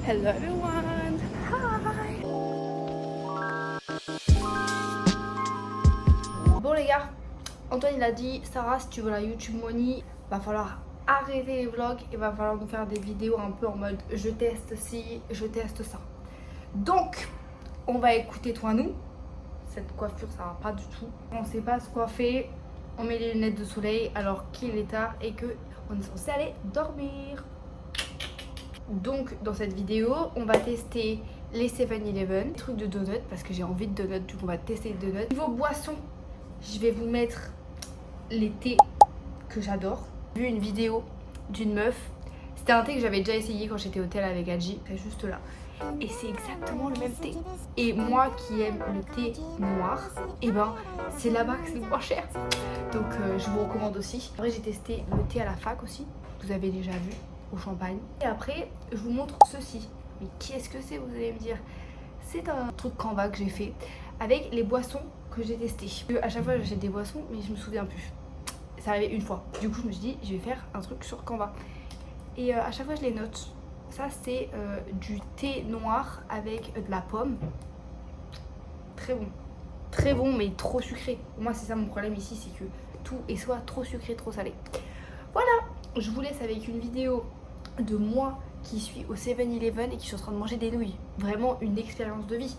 Hello everyone. Hi. Bon les gars, Antoine il a dit Sarah, si tu veux la YouTube money, va falloir arrêter les vlogs et va falloir nous faire des vidéos un peu en mode je teste ci, je teste ça. Donc on va écouter toi nous. Cette coiffure ça va pas du tout. On sait pas se coiffer, on met les lunettes de soleil alors qu'il est tard et que on est censé aller dormir. Donc dans cette vidéo on va tester les 7-Eleven, trucs de donuts parce que j'ai envie de donuts, donc on va tester les donuts. Niveau boisson, je vais vous mettre les thés que j'adore. J'ai vu une vidéo d'une meuf, c'était un thé que j'avais déjà essayé quand j'étais au thé avec Adji, c'est juste là. Et c'est exactement le même thé. Et moi qui aime le thé noir, et ben c'est là-bas que c'est le moins cher. Donc je vous recommande aussi. Après j'ai testé le thé à la fac aussi, vous avez déjà vu, au champagne. Et après je vous montre ceci. Mais qu'est-ce que c'est, vous allez me dire? C'est un truc Canva que j'ai fait avec les boissons que j'ai testées. À chaque fois j'achète des boissons mais je me souviens plus. Ça arrivait une fois. Du coup je me suis dit je vais faire un truc sur Canva. Et à chaque fois je les note. Ça c'est du thé noir avec de la pomme. Très bon. Très bon mais trop sucré. Moi c'est ça mon problème ici, c'est que tout est soit trop sucré, trop salé. Voilà, je vous laisse avec une vidéo de moi qui suis au 7-Eleven et qui suis en train de manger des nouilles. Vraiment une expérience de vie.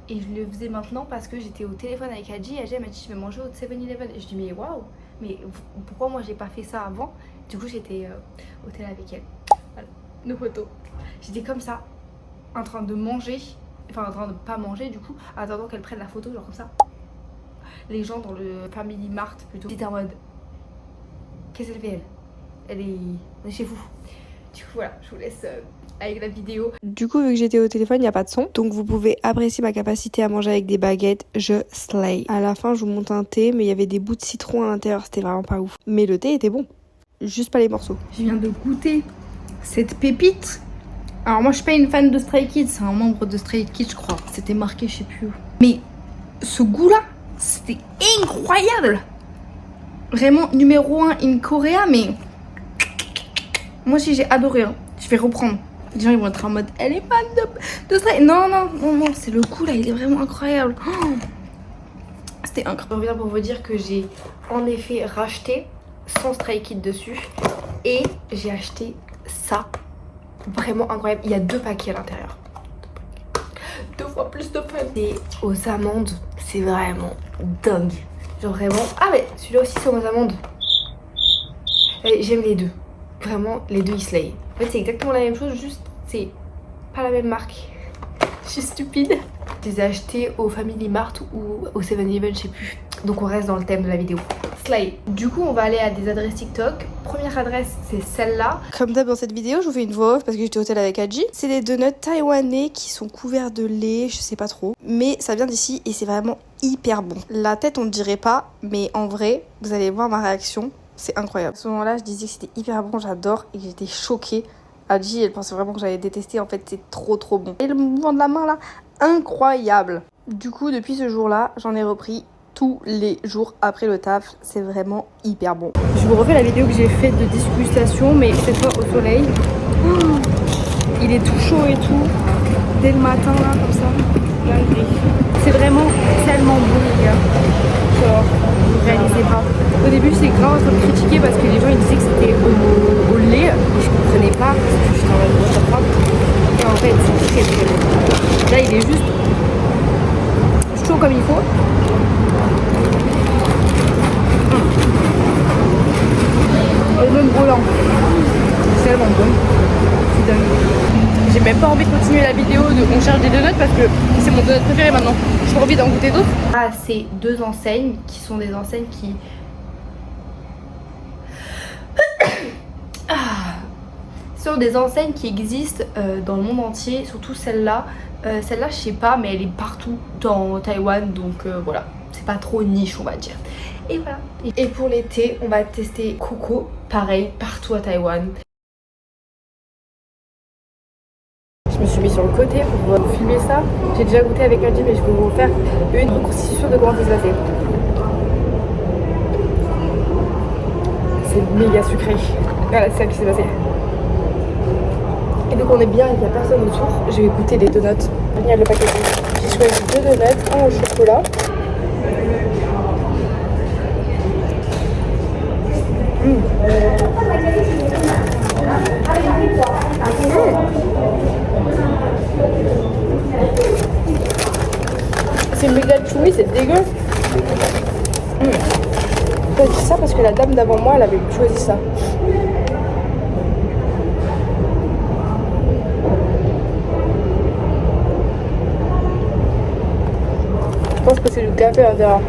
Et je le faisais maintenant parce que j'étais au téléphone avec Adji et Adji m'a dit je vais manger au 7-Eleven. Et je dis mais waouh, mais pourquoi moi j'ai pas fait ça avant? Du coup j'étais au télé avec elle. Voilà, nos photos. J'étais comme ça, en train de manger, enfin en train de pas manger du coup, en attendant qu'elle prenne la photo, genre comme ça. Les gens dans le Family Mart plutôt, j'étais en mode qu'est-ce qu'elle fait elle est chez vous. Du coup voilà, je vous laisse avec la vidéo. Du coup vu que j'étais au téléphone, il n'y a pas de son, donc vous pouvez apprécier ma capacité à manger avec des baguettes, je slay. À la fin je vous monte un thé, mais il y avait des bouts de citron à l'intérieur, c'était vraiment pas ouf. Mais le thé était bon, juste pas les morceaux. Je viens de goûter cette pépite. Alors moi je suis pas une fan de Stray Kids, c'est un membre de Stray Kids je crois. C'était marqué je sais plus où. Mais ce goût là, c'était incroyable. Vraiment numéro 1 in Korea, mais moi aussi j'ai adoré, hein. Je vais reprendre. Les gens ils vont être en mode elle est fan de Stray. Non, c'est le goût là, il est vraiment incroyable. Oh, c'était incroyable. Je reviens pour vous dire que j'ai en effet racheté sans Stray Kids dessus. Et j'ai acheté ça. Vraiment incroyable. Il y a 2 paquets à l'intérieur. 2 fois plus de fun. Et aux amandes, c'est vraiment dingue. Genre vraiment. Ah mais celui-là aussi c'est aux amandes. J'aime les deux. Vraiment, les deux ils slay. En fait, c'est exactement la même chose, juste c'est pas la même marque. Je suis stupide. Je les ai achetés au Family Mart ou au 7-Eleven, je sais plus. Donc on reste dans le thème de la vidéo. Slay. Du coup, on va aller à des adresses TikTok. Première adresse, c'est celle-là. Comme d'hab dans cette vidéo, je vous fais une voix off parce que j'étais au hôtel avec Adji. C'est des donuts taïwanais qui sont couverts de lait, je sais pas trop. Mais ça vient d'ici et c'est vraiment hyper bon. La tête, on ne dirait pas, mais en vrai, vous allez voir ma réaction. C'est incroyable. À ce moment-là, je disais que c'était hyper bon, j'adore et que j'étais choquée. Adji, elle pensait vraiment que j'allais détester. En fait, c'est trop bon. Et le mouvement de la main là, incroyable. Du coup, depuis ce jour-là, j'en ai repris tous les jours après le taf. C'est vraiment hyper bon. Je vous refais la vidéo que j'ai faite de dégustation, mais cette fois au soleil. Oh, il est tout chaud et tout. Dès le matin là, comme ça. C'est vraiment tellement bon les gars. Genre, vous réalisez pas. Au début c'est grave à me critiquer parce que les gens ils disaient que c'était au lait et je comprenais pas parce que je suis dans la boîte. Et en fait c'est très bon. Là il est juste chaud comme il faut. Et même brûlant. C'est tellement bon. C'est dingue. J'ai même pas envie de continuer la vidéo de on cherche des donuts parce que c'est mon donut préféré maintenant. J'ai pas envie d'en goûter d'autres. Ah, c'est 2 enseignes qui sont des enseignes qui... sont des enseignes qui existent dans le monde entier, surtout celle-là. Celle-là, je sais pas, mais elle est partout dans Taïwan, donc voilà. C'est pas trop niche, on va dire. Et voilà. Et pour l'été, on va tester Coco, pareil, partout à Taïwan. Je me suis mis sur le côté pour vous filmer ça. J'ai déjà goûté avec Adji, mais je vais vous faire une reconstitution de comment ça se passait. C'est méga sucré. Voilà, c'est ça qui s'est passé. Et donc on est bien, il n'y a personne autour. Je vais goûter les donuts. Il y a le paquet. J'ai choisi 2 donuts, un au chocolat. C'est méga chewy, c'est dégueu. Je dis ça parce que la dame d'avant moi, elle avait choisi ça. Je pense que c'est du café à l'intérieur.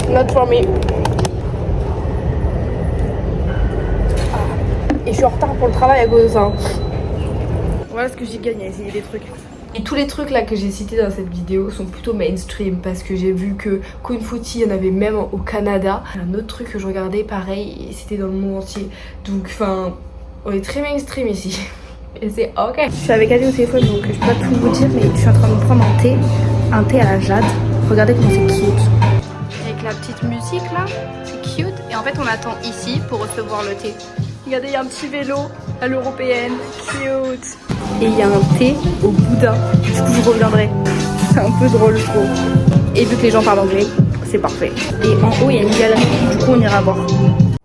Not for me. Et je suis en retard pour le travail à cause de ça. Voilà ce que j'ai gagné à essayer des trucs. Et tous les trucs là que j'ai cités dans cette vidéo sont plutôt mainstream parce que j'ai vu que Kung Fu Tea, il y en avait même au Canada. Un autre truc que je regardais pareil, c'était dans le monde entier. Donc enfin, on est très mainstream ici. Et c'est ok. Je suis avec Ali au téléphone donc je peux pas tout vous dire, mais je suis en train de prendre un thé à la jade. Regardez comment c'est cute. Avec la petite musique là, c'est cute. Et en fait on attend ici pour recevoir le thé. Regardez, il y a un petit vélo à l'européenne, cute. Et il y a un thé au boudin, du coup je reviendrai. C'est un peu drôle je trouve. Et vu que les gens parlent anglais, c'est parfait. Et en haut il y a une galerie, du coup on ira voir.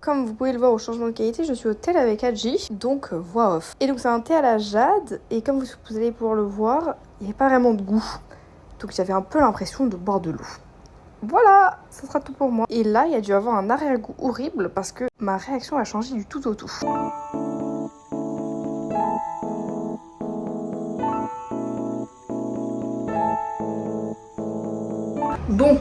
Comme vous pouvez le voir au changement de qualité, je suis au thé avec Adji, donc voix off. Et donc c'est un thé à la jade, et comme vous allez pouvoir le voir, il n'y a pas vraiment de goût. Donc j'avais un peu l'impression de boire de l'eau. Voilà, ça sera tout pour moi. Et là, il y a dû avoir un arrière-goût horrible parce que ma réaction a changé du tout au tout. Bon,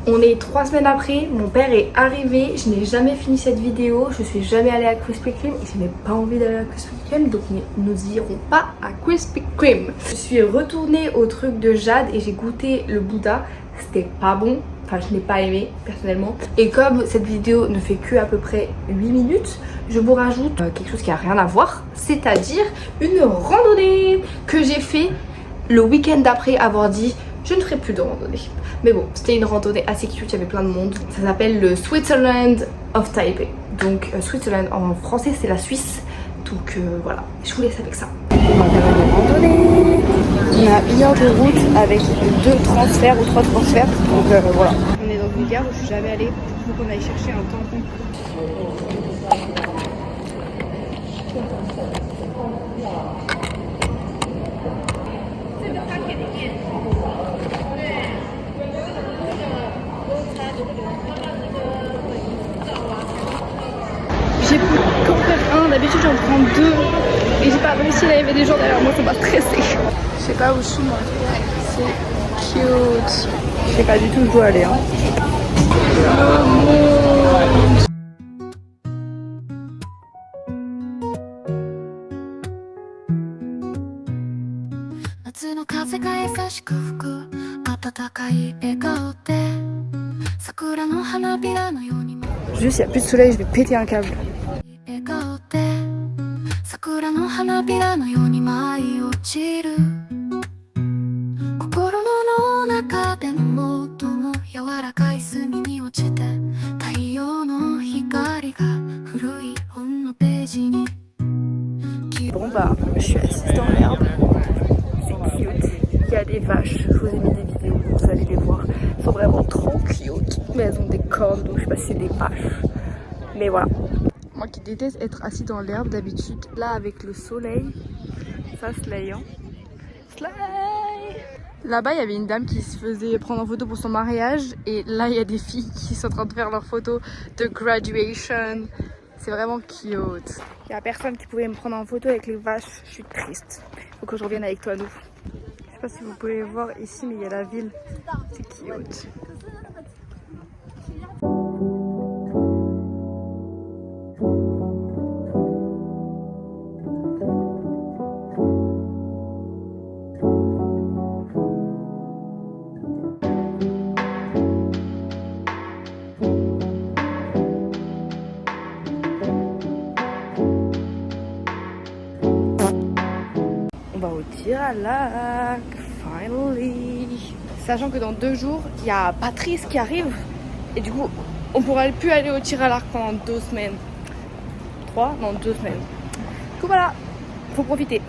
on est 3 semaines après, mon père est arrivé, je n'ai jamais fini cette vidéo, je suis jamais allée à Krispy Kreme et je n'ai pas envie d'aller à Krispy Kreme, donc nous irons pas à Krispy Kreme. Je suis retournée au truc de Jade et j'ai goûté le Bouddha, c'était pas bon. Enfin, je n'ai pas aimé personnellement. Et comme cette vidéo ne fait que à peu près 8 minutes, je vous rajoute quelque chose qui a rien à voir, c'est-à-dire une randonnée que j'ai fait le week-end d'après avoir dit je ne ferai plus de randonnée. Mais bon, c'était une randonnée assez cute, il y avait plein de monde. Ça s'appelle le Switzerland of Taipei. Donc Switzerland en français c'est la Suisse. Donc voilà, je vous laisse avec ça. On va faire une randonnée. On a 1 heure de route avec 2 transferts ou 3 transferts. Donc voilà. On est dans une gare où je suis jamais allée. Il faut qu'on aille chercher un tampon. J'ai pu qu'en faire un, d'habitude j'en prends 2 et j'ai pas réussi, là il y avait des gens derrière moi, ça m'a stressé. Je sais pas où je suis moi. C'est cute. Je sais pas du tout où je dois aller. Juste il n'y a plus de soleil, je vais péter un câble. Bon bah, je suis assise dans l'herbe. C'est cute. Il y a des vaches, je vous ai mis des vidéos, vous allez les voir. Elles sont vraiment trop cute. Mais elles ont des cornes, donc je sais pas si c'est des vaches. Mais voilà. Moi qui déteste être assis dans l'herbe d'habitude, là avec le soleil, ça slay hein. Slay. Là-bas il y avait une dame qui se faisait prendre en photo pour son mariage. Et là il y a des filles qui sont en train de faire leur photo de graduation. C'est vraiment cute. Il y a personne qui pouvait me prendre en photo avec les vaches, je suis triste. Faut que je revienne avec toi nous. Je sais pas si vous pouvez voir ici mais il y a la ville. C'est cute. On va au tir à lac, finally. Sachant que dans 2 jours, il y a Patrice qui arrive. Et du coup, on pourra plus aller au tir à l'arc pendant 2 semaines. 3 ? Non, 2 semaines. Du coup voilà, faut profiter.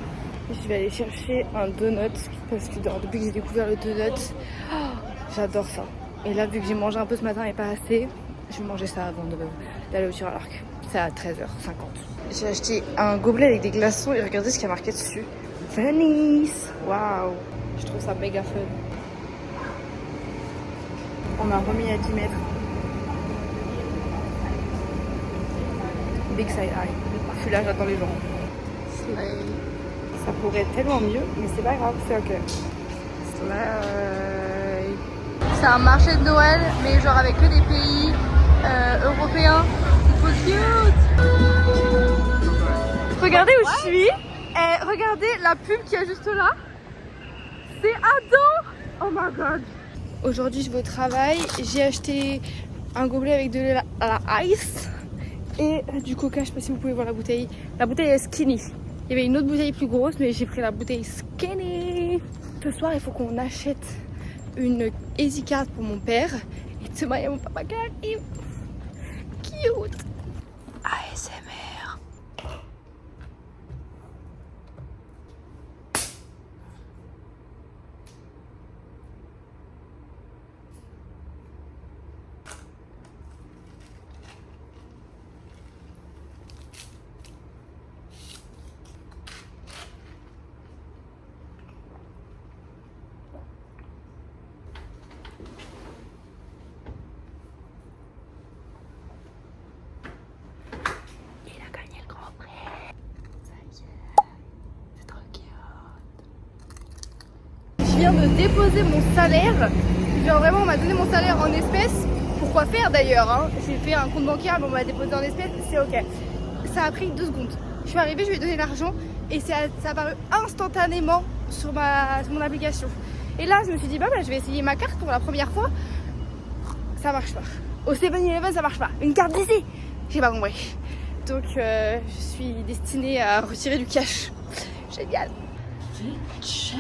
Je vais aller chercher un donut parce que depuis que j'ai découvert le donut, j'adore ça. Et là, vu que j'ai mangé un peu ce matin et pas assez, je vais manger ça avant d'aller au tir à l'arc. C'est à 13h50. J'ai acheté un gobelet avec des glaçons et regardez ce qu'il y a marqué dessus. Venice. Waouh. Je trouve ça méga fun. On m'a remis à 10 mètres. Big side eye. Je suis là, j'attends les gens. Slay. Ça pourrait être tellement mieux, mais c'est pas grave, c'est ok. Slay. C'est un marché de Noël, mais genre avec que des pays européens. C'est trop cute. Regardez où je suis. Et regardez la pub qu'il y a juste là. C'est Adam. Oh my god. Aujourd'hui, je vais au travail. J'ai acheté un gobelet avec de la ice et du coca. Je sais pas si vous pouvez voir la bouteille. La bouteille est skinny. Il y avait une autre bouteille plus grosse, mais j'ai pris la bouteille skinny. Ce soir, il faut qu'on achète une Easy Card pour mon père. Et demain, il y a mon papa qui arrive. Cute. ASMR. Je viens de déposer mon salaire. Genre vraiment on m'a donné mon salaire en espèces. Pourquoi faire d'ailleurs hein. J'ai fait un compte bancaire mais on m'a déposé en espèces, c'est ok. Ça a pris 2 secondes. Je suis arrivée, je lui ai donné l'argent et ça a apparu instantanément sur mon application. Et là je me suis dit bah je vais essayer ma carte pour la première fois. Ça marche pas. Au 7-Eleven ça marche pas. Une carte d'essai. J'ai pas compris. Donc je suis destinée à retirer du cash. Génial. Check.